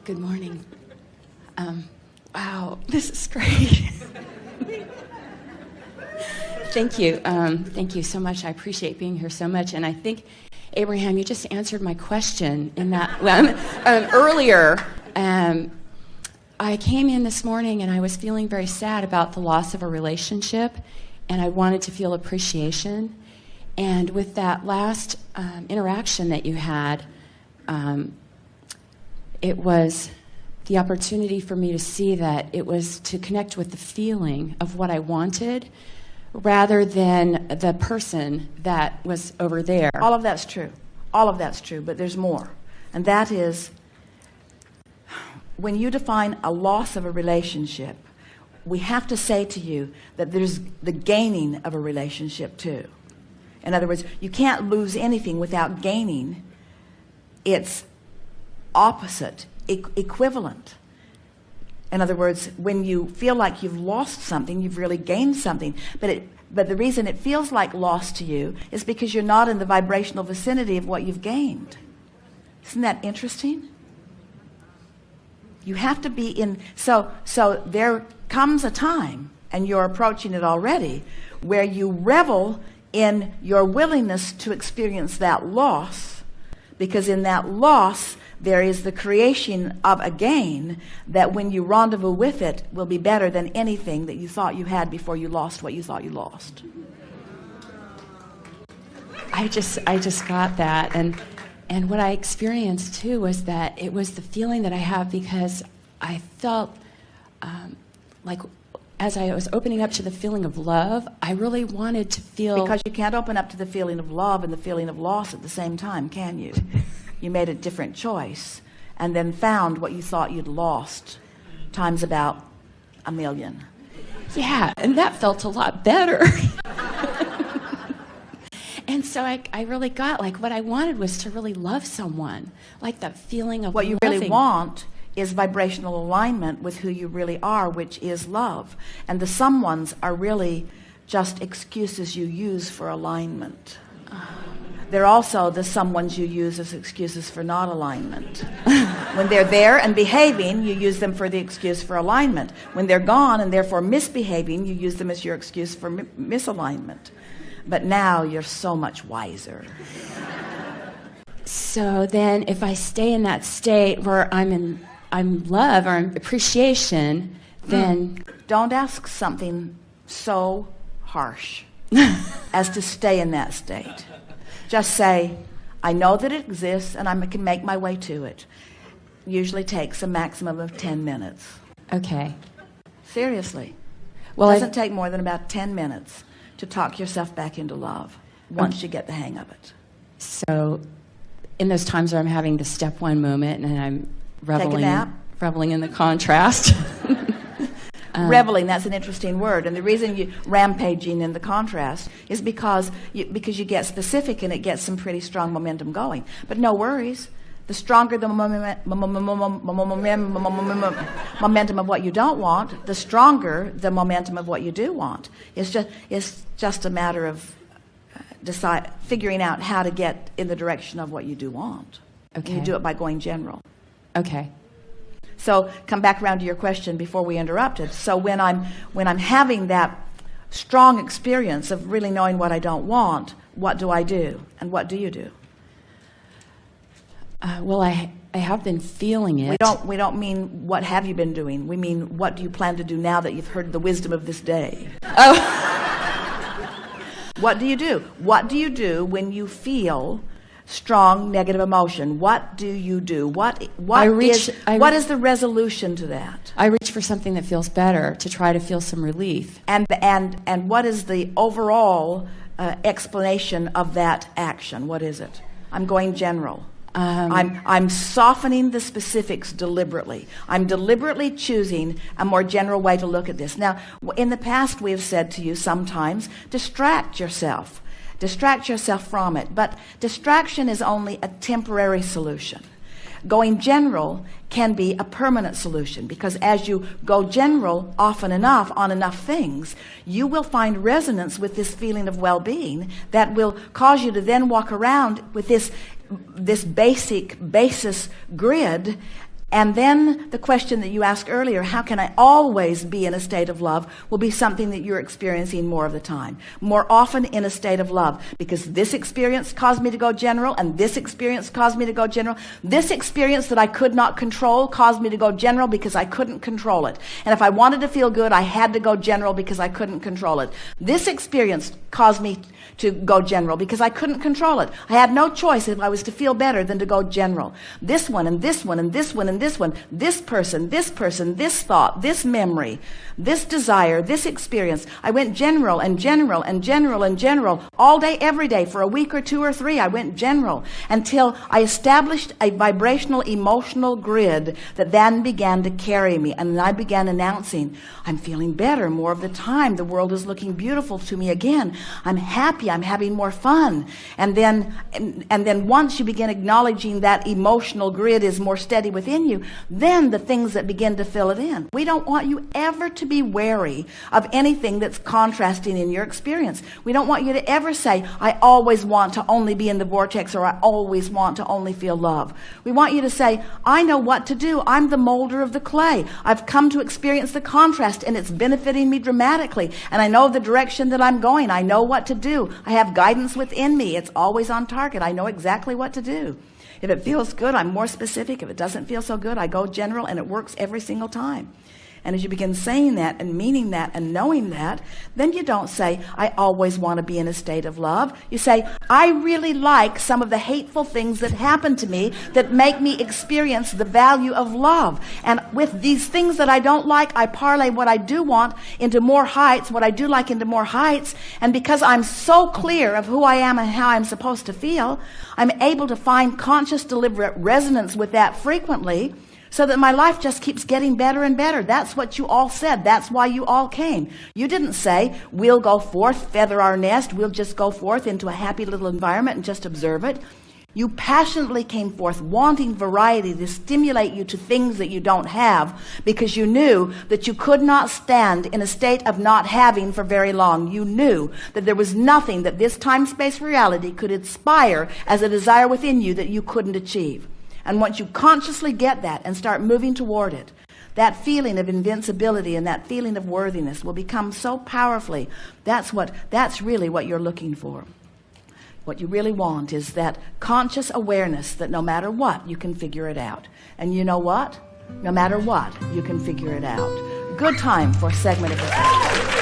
Good morning. Wow, this is great. Thank you. Thank you so much. I appreciate being here so much. And I think, Abraham, you just answered my question in that earlier. I came in this morning and I was feeling very sad about the loss of a relationship, and I wanted to feel appreciation. And with that last interaction that you had, it was the opportunity for me to see that it was to connect with the feeling of what I wanted rather than the person that was over there. All of that's true. All of that's true, but there's more. And that is, when you define a loss of a relationship, we have to say to you that there's the gaining of a relationship too. In other words, you can't lose anything without gaining its opposite, equivalent. In other words, when you feel like you've lost something, you've really gained something. But the reason it feels like loss to you is because you're not in the vibrational vicinity of what you've gained. Isn't that interesting? You have to be in. So there comes a time, and you're approaching it already, where you revel in your willingness to experience that loss, because in that loss there is the creation of a gain that when you rendezvous with it will be better than anything that you thought you had before you lost what you thought you lost. I just got that, and what I experienced too was that it was the feeling that I have because I felt like as I was opening up to the feeling of love, I really wanted to feel... Because you can't open up to the feeling of love and the feeling of loss at the same time, can you? You made a different choice and then found what you thought you'd lost times about 1,000,000. Yeah, and that felt a lot better. And so I really got, like, what I wanted was to really love someone, like that feeling of what you loving. really want is vibrational alignment with who you really are, which is love. And the someones are really just excuses you use for alignment. They're also the someones you use as excuses for not alignment. When they're there and behaving, you use them for the excuse for alignment. When they're gone and therefore misbehaving, you use them as your excuse for misalignment. But now you're so much wiser. So then if I stay in that state where I'm love or I'm appreciation, then... Don't ask something so harsh as to stay in that state. Just say, I know that it exists and I can make my way to it. Usually takes a maximum of 10 minutes. Okay. Seriously. Well, It doesn't take more than about 10 minutes to talk yourself back into love once you get the hang of it. So in those times where I'm having the step one moment and I'm reveling in the contrast. Reveling, that's an interesting word. And the reason you rampaging in the contrast is because you get specific and it gets some pretty strong momentum going. But no worries. The stronger the momentum of what you don't want, the stronger the momentum of what you do want. It's just a matter of figuring out how to get in the direction of what you do want. Okay. You do it by going general. Okay. So come back around to your question before we interrupted. So when I'm having that strong experience of really knowing what I don't want, what do I do? And what do you do? Well, I have been feeling it. We don't mean what have you been doing. We mean what do you plan to do now that you've heard the wisdom of this day? Oh. What do you do? What do you do when you feel strong negative emotion? What do you do? What is the resolution to that? I reach for something that feels better to try to feel some relief. And what is the overall explanation of that action? What is it? I'm going general. I'm softening the specifics deliberately. I'm deliberately choosing a more general way to look at this. Now, in the past, we have said to you sometimes, distract yourself. Distract yourself from it. But distraction is only a temporary solution. Going general can be a permanent solution, because as you go general often enough on enough things, you will find resonance with this feeling of well-being that will cause you to then walk around with this basis grid And then the question that you asked earlier, how can I always be in a state of love, will be something that you're experiencing more of the time. More often in a state of love. Because this experience caused me to go general, and this experience caused me to go general. This experience that I could not control caused me to go general because I couldn't control it. And if I wanted to feel good, I had to go general because I couldn't control it. This experience caused me to go general because I couldn't control it. I had no choice if I was to feel better than to go general. This one and this one and this one and this one, this person, this thought, this memory, this desire, this experience. I went general and general and general and general all day, every day for a week or 2 or 3. I went general until I established a vibrational, emotional grid that then began to carry me. And I began announcing, I'm feeling better more of the time. The world is looking beautiful to me again. I'm happy. I'm having more fun. And then once you begin acknowledging that emotional grid is more steady within you, then the things that begin to fill it in. We don't want you ever to be wary of anything that's contrasting in your experience. We don't want you to ever say, I always want to only be in the vortex, or I always want to only feel love. We want you to say, I know what to do. I'm the molder of the clay. I've come to experience the contrast, and it's benefiting me dramatically. And I know the direction that I'm going. I know what to do. I have guidance within me. It's always on target. I know exactly what to do. If it feels good, I'm more specific. If it doesn't feel so good, I go general, and it works every single time. And as you begin saying that and meaning that and knowing that, then you don't say, I always want to be in a state of love. You say, I really like some of the hateful things that happen to me that make me experience the value of love. And with these things that I don't like, I parlay what I do want into more heights, what I do like into more heights. And because I'm so clear of who I am and how I'm supposed to feel, I'm able to find conscious, deliberate resonance with that frequently, so that my life just keeps getting better and better. That's what you all said. That's why you all came. You didn't say, we'll go forth, feather our nest, we'll just go forth into a happy little environment and just observe it. You passionately came forth wanting variety to stimulate you to things that you don't have, because you knew that you could not stand in a state of not having for very long. You knew that there was nothing that this time-space reality could inspire as a desire within you that you couldn't achieve. And once you consciously get that and start moving toward it, that feeling of invincibility and that feeling of worthiness will become so powerfully. That's really what you're looking for. What you really want is that conscious awareness that no matter what, you can figure it out. And you know what? No matter what, you can figure it out. Good time for a segment of reflection.